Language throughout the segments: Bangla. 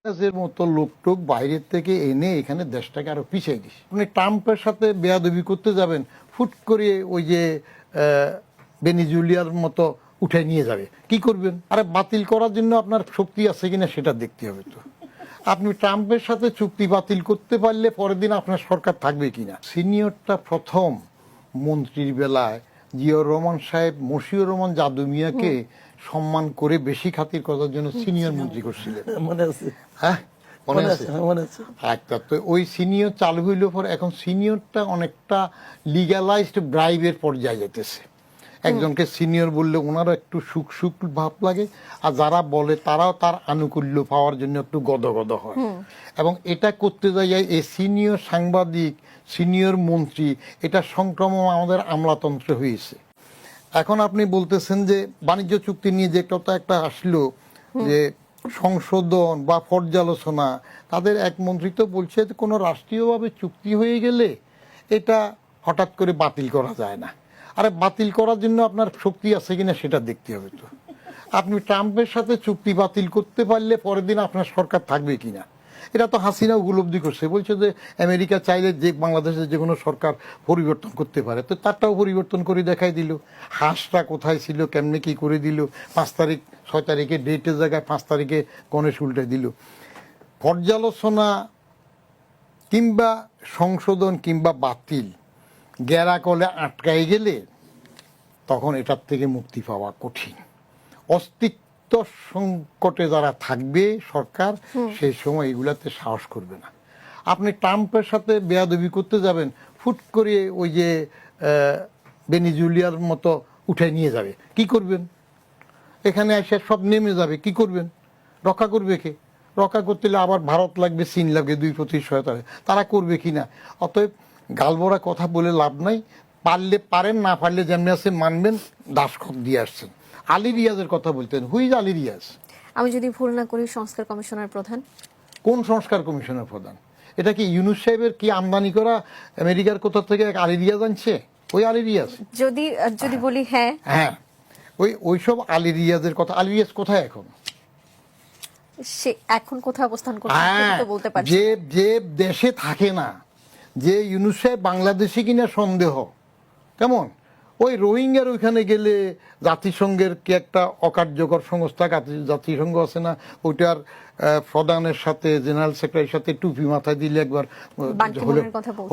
এর মতো লোকটোক বাইরের থেকে এনে এখানে দেশটাকে আরো পিছিয়ে দিস। আপনি ট্রাম্পের সাথে বেয়াদবি করতে যাবেন, ফুট করে ওই যে ভেনেজুয়েলার মতো উঠে নিয়ে যাবে, কি করবেন? আরে বাতিল করার জন্য আপনার শক্তি আছে কিনা সেটা দেখতে হবে। তো আপনি ট্রাম্পের সাথে চুক্তি বাতিল করতে পারলে পরের দিন আপনার সরকার থাকবে কিনা। সিনিয়রটা প্রথম মন্ত্রীর বেলায় জিয়াউর রহমান সাহেব মশিউর রহমান জাদু মিয়াকে সম্মান করে বেশি খাতির করার জন্য সিনিয়র মন্ত্রী করছিলেন, মনে আছে? হ্যাঁ মনে আছে? মনে আছে। একটা তো ওই সিনিয়র চালু হইল পর এখন সিনিয়রটা অনেকটা লিগ্যালাইজড ব্রাইবের পর্যায়ে যেতেছে। একজনকে সিনিয়র বললে ওনারও একটু সুখ সুখ ভাব লাগে, আর যারা বলে তারাও তার আনুকূল্য পাওয়ার জন্য একটু গদগদ হয়। এবং এটা করতে যাই এই সিনিয়র সাংবাদিক, সিনিয়র মন্ত্রী, এটা সংক্রমণ আমাদের আমলাতন্ত্রে হয়েছে। এখন আপনি বলতেছেন যে বাণিজ্য চুক্তি নিয়ে যে কথা একটা আসলো, যে সংশোধন বা পর্যালোচনা, তাদের এক মন্ত্রী তো বলছে যে কোনো রাষ্ট্রীয়ভাবে চুক্তি হয়ে গেলে এটা হঠাৎ করে বাতিল করা যায় না। আরে বাতিল করার জন্য আপনার শক্তি আছে কিনা সেটা দেখতে হবে। তো আপনি ট্রাম্পের সাথে চুক্তি বাতিল করতে পারলে পরের দিন আপনার সরকার থাকবে কিনা, এটা তো হাসিনা উপলব্ধি করছে। বলছে যে আমেরিকা চাইলে যে বাংলাদেশের যে কোনো সরকার পরিবর্তন করতে পারে, তো তারটাও পরিবর্তন করে দেখাই দিল। হাঁসটা কোথায় ছিল, কেমনে কি করে দিল, 5 তারিখ 6 তারিখে ডেটের জায়গায় 5 তারিখে গণেশ উল্টে দিল। পর্যালোচনা কিংবা সংশোধন কিংবা বাতিল গেরা কলে আটকাই গেলে তখন এটার থেকে মুক্তি পাওয়া কঠিন। অস্তিত্ব সংকটে যারা থাকবে সরকার, সেই সময় এগুলাতে সাহস করবে না। আপনি ট্রাম্পের সাথে বেয়াদবি করতে যাবেন, ফুট করে ওই যে ভেনেজুয়েলার মতো উঠে নিয়ে যাবে, কি করবেন? এখানে এসে সব নেমে যাবে, কি করবেন? রক্ষা করবে কে? রক্ষা করতে হলে আবার ভারত লাগবে, চীন লাগবে, দুই প্রতি সহায়তা, তারা করবে কিনা। অতএব গালবরা কথা বলে লাভ নাই। পারলে পারেন, না পারলে যেমনি আছে মানবেন, দাসখত দিয়ে আসছেন। আলী রিয়াজের কথা বলতেন, হুইজ আলী রিয়াজ? আমি যদি ভুল না করি সংস্কার কমিশনের প্রধান। কোন সংস্কার কমিশনের প্রধান? এটা কি ইউনুস সাহেবের কি আমদানি করা আমেরিকার কোথা থেকে আলী রিয়াজ আনছে? ওই আলী রিয়াজ? যদি বলি হ্যাঁ হ্যাঁ, ওইসব আলী রিয়াজের কথা। আলী রিয়াজ কোথায় এখন? সে এখন কোথায় অবস্থান করছে তো বলতে পারছি। যে দেশে থাকে না, যে ইউনুস সাহেব বাংলাদেশি কিনা সন্দেহ। কেমন? ওই রোহিঙ্গার ওইখানে গেলে জাতিসংঘের কি একটা অকার্যকর সংস্থা জাতিসংঘ আছে না, ওইটার প্রধানের সাথে জেনারেল সেক্রেটারির সাথে টুপি মাথায় দিলে একবার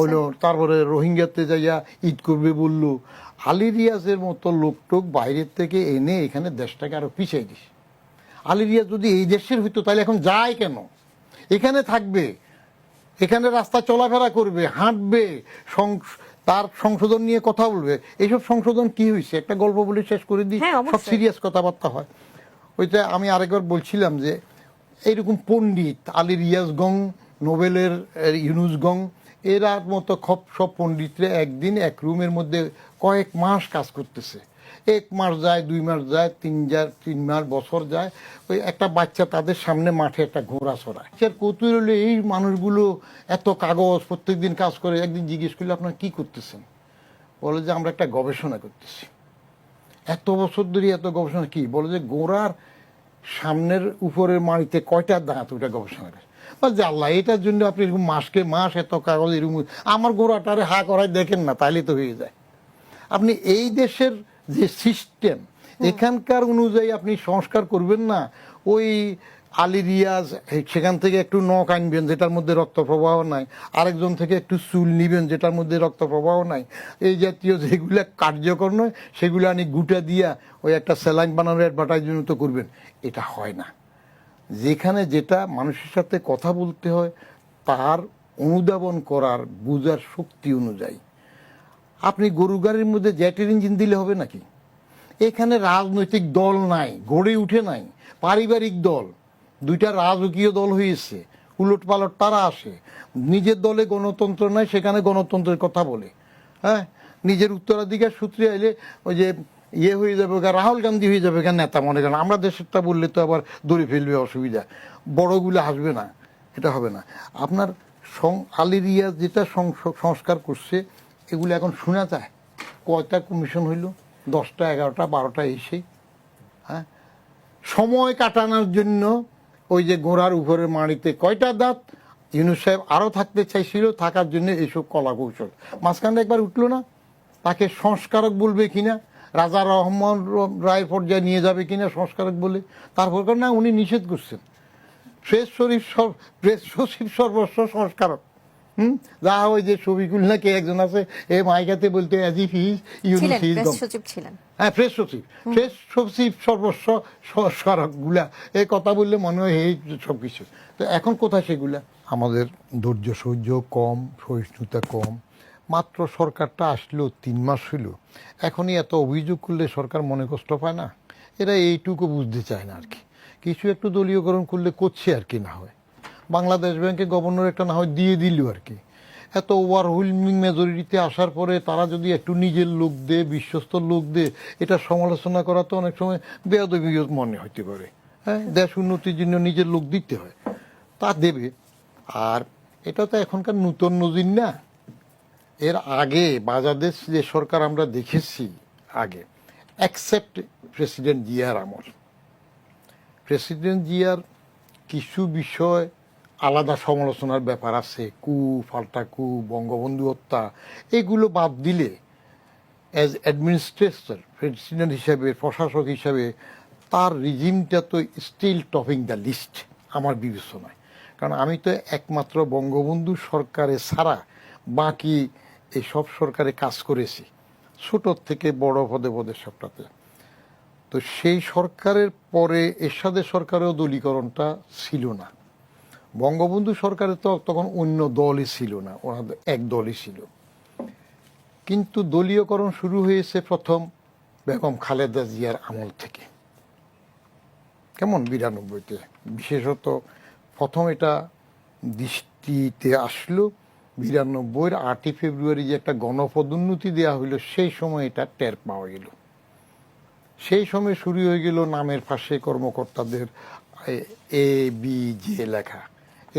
হলো, তারপরে রোহিঙ্গাতে যাইয়া ঈদ করবে বললো। আলী রিয়াজের মতো লোকটোক বাইরের থেকে এনে এখানে দেশটাকে আরো পিছিয়ে দিস। আলী রিয়াজ যদি এই দেশের হইতো তাহলে এখন যায় কেন? এখানে থাকবে, এখানে রাস্তা চলাফেরা করবে, হাঁটবে, তার সংশোধন নিয়ে কথা বলবে। এইসব সংশোধন কি হয়েছে একটা গল্প বলে শেষ করে দিই, সব সিরিয়াস কথাবার্তা হয়। ওইটা আমি আরেকবার বলছিলাম যে এইরকম পণ্ডিত আলী রিয়াজ গং, নোবেলের ইউনুস গং, এরা মতো সব পণ্ডিতরা একদিন এক রুমের মধ্যে কয়েক মাস কাজ করতেছে। 1 মাস যায়, 2 মাস যায়, 3 মাস, বছর যায়। ওই একটা বাচ্চা তাদের সামনে মাঠে একটা ঘোড়া ছড়ায়। সে কৌতূহল হলে এই মানুষগুলো এত কাগজ প্রত্যেকদিন কাজ করে, একদিন জিজ্ঞেস করলে আপনারা কি করতেছেন? বলে যে আমরা একটা গবেষণা করতেছি। এত বছর ধরে এত গবেষণা কি? বলে যে ঘোড়ার সামনের উপরের মাড়িতে কয়টা দাঁত, ওইটা গবেষণা করে। যে আল্লাহ, এটার জন্য আপনি এরকম মাস এত কাগজ এরকম, আমার ঘোড়াটারে হা করায় দেখেন না, তাইলে তো হয়ে যায়। আপনি এই দেশের যে সিস্টেম, এখানকার অনুযায়ী আপনি সংস্কার করবেন না। ওই আলী রিয়াজ সেখান থেকে একটু নখ আনবেন যেটার মধ্যে রক্ত প্রবাহ নাই, আরেকজন থেকে একটু চুল নিবেন যেটার মধ্যে রক্ত প্রবাহ নাই, এই জাতীয় যেগুলো কার্যকর নয় সেগুলো আনি গুটা দিয়া ওই একটা স্যালাইন বানানোর অ্যাডভার্টাইজমেন্ট তো করবেন। এটা হয় না। যেখানে যেটা মানুষের সাথে কথা বলতে হয় তার অনুধাবন করার বুঝার শক্তি অনুযায়ী। আপনি গরু গাড়ির মধ্যে জেটের ইঞ্জিন দিলে হবে নাকি? এখানে রাজনৈতিক দল নাই, গড়ে উঠে নাই, পারিবারিক দল। 2টা রাজকীয় দল হয়েছে, উলট পালট তারা আসে। নিজের দলে গণতন্ত্র নাই, সেখানে গণতন্ত্রের কথা বলে। হ্যাঁ, নিজের উত্তরাধিকার সূত্রে আইলে ওই যে হয়ে যাবে, রাহুল গান্ধী হয়ে যাবে কেন নেতা, মনে করেন। আমরা দেশেরটা বললে তো আবার দড়ি ফেলবে, অসুবিধা, বড়গুলো আসবে না, এটা হবে না। আপনার আলী রিয়াজ যেটা সংস্কার করছে, এগুলো এখন শোনা যায়। কয়টা কমিশন হইল? 10টা, 11টা, 12টা এসে। হ্যাঁ, সময় কাটানোর জন্য ওই যে গোড়ার উপরের মাড়িতে কয়টা দাঁত, ইউনূস সাহেব আরও থাকতে চাইছিল, থাকার জন্য এইসব কলা কৌশল। মাঝখানে একবার উঠলো না, তাকে সংস্কারক বলবে কিনা, রাজা রহমান রায়ের পর্যায়ে নিয়ে যাবে কিনা সংস্কারক বলে, তারপর না উনি নিষেধ করছেন। প্রেস সচিব সর্বস্ব সংস্কারক। যা ওই যে শফিকুল নাকি একজন আছে, এ মাইকাতে বলতে হ্যাঁ প্রেস সচিব সর্বস্ব সংস্কারক গুলা, এই কথা বললে মনে হয় এই সবকিছু। তো এখন কোথায় সেগুলা? আমাদের ধৈর্য সহ্য কম, সহিষ্ণুতা কম। মাত্র সরকারটা আসলো 3 মাস হইল, এখনই এত অভিযোগ করলে সরকার মনে কষ্ট পায় না? এরা এইটুকু বুঝতে চায় না আর কি। কিছু একটু দলীয়করণ করলে করছে আর কি, না হয় বাংলাদেশ ব্যাংকে গভর্নর একটা না হয় দিয়ে দিল আর কি। এত ওভারহুইলমিং মেজরিটিতে আসার পরে তারা যদি একটু নিজের লোক দে, বিশ্বস্ত লোক দে, এটা সমালোচনা করা তো অনেক সময় বেয়াদবি মনে হইতে পারে। হ্যাঁ, দেশ উন্নতির জন্য নিজের লোক দিতে হয়, তা দেবে। আর এটা তো এখনকার নূতন নজির না। এর আগে বাংলাদেশ যে সরকার আমরা দেখেছি আগে, অ্যাকসেপ্ট প্রেসিডেন্ট জিয়ার আমল, প্রেসিডেন্ট জিয়ার কিছু বিষয় আলাদা সমালোচনার ব্যাপার আছে, কু ফাল্টা কু, বঙ্গবন্ধু হত্যা, এগুলো বাদ দিলে অ্যাজ অ্যাডমিনিস্ট্রেটর, প্রেসিডেন্ট হিসাবে, প্রশাসক হিসাবে তার রিজিমটা তো স্টিল টপিং দ্য লিস্ট আমার বিবেচনায়। কারণ আমি তো একমাত্র বঙ্গবন্ধু সরকারে ছাড়া বাকি এই সব সরকারে কাজ করেছি, ছোটোর থেকে বড় পদে পদে সবটাতে। তো সেই সরকারের পরে এরশাদের সরকারেও দলীকরণটা ছিল না। বঙ্গবন্ধু সরকারে তো তখন অন্য দলই ছিল না, ওনাদের এক দলই ছিল। কিন্তু দলীয়করণ শুরু হয়েছে প্রথম বেগম খালেদা জিয়ার আমল থেকে, কেমন 92-তে বিশেষত প্রথম এটা দৃষ্টিতে আসলো। 92-র 8ই ফেব্রুয়ারি যে একটা গণপদোন্নতি দেওয়া হইল, সেই সময় এটা টের পাওয়া গেল। সেই সময় শুরু হয়ে গেল নামের পাশে কর্মকর্তাদের এ বি জে লেখা,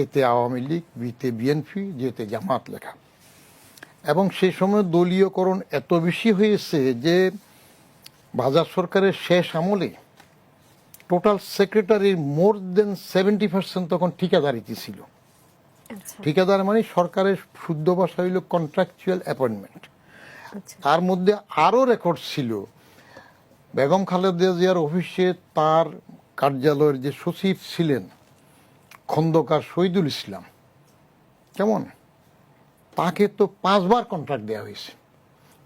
এতে আওয়ামী লীগ, বিতে বিএনপি, যেতে জামাত লেখা। এবং সেই সময় দলীয়করণ এত বেশি হয়েছে যে বাজার সরকারের শেষ আমলে টোটাল সেক্রেটারির মোর দেন 70% তখন ঠিকাদারিতে ছিল। ঠিকাদার মানে সরকারের শুদ্ধ ভাষা হইল কন্ট্রাকচুয়াল অ্যাপয়েন্টমেন্ট। তার মধ্যে আরও রেকর্ড ছিল, বেগম খালেদা জিয়ার অফিসে তার কার্যালয়ের যে সচিব ছিলেন খন্দকার শহীদুল ইসলাম, কেমন, তাকে তো 5 বার কন্ট্রাক্ট দেওয়া হয়েছে।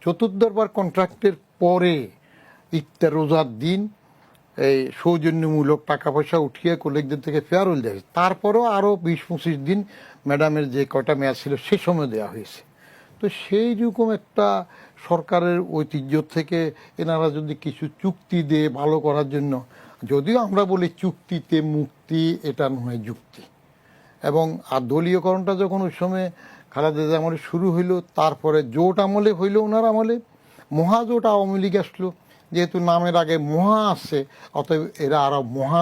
চতুর্থবার কন্ট্রাক্টের পরে ইফতার রোজার দিন এই সৌজন্যমূলক টাকা পয়সা উঠিয়ে কলিগদের থেকে ফেয়ারওয়েল দেওয়া হয়েছে। তারপরেও আরও 20-25 দিন ম্যাডামের যে কয়টা মেয়াদ ছিল সে সময় দেওয়া হয়েছে। তো সেই রকম একটা সরকারের ঐতিহ্য থেকে এনারা যদি কিছু চুক্তি দিয়ে ভালো করার জন্য, যদিও আমরা বলি চুক্তিতে মুক্তি, এটা নয় যুক্তি। এবং আর দলীয়করণটা যখন ওই সময় খালেদা জিয়া আমলে শুরু হইল, তারপরে জোট আমলে হইল, ওনার আমলে মহাজোট আওয়ামী লীগ আসলো, যেহেতু নামের আগে মহা আছে অতএব এরা আরো মহা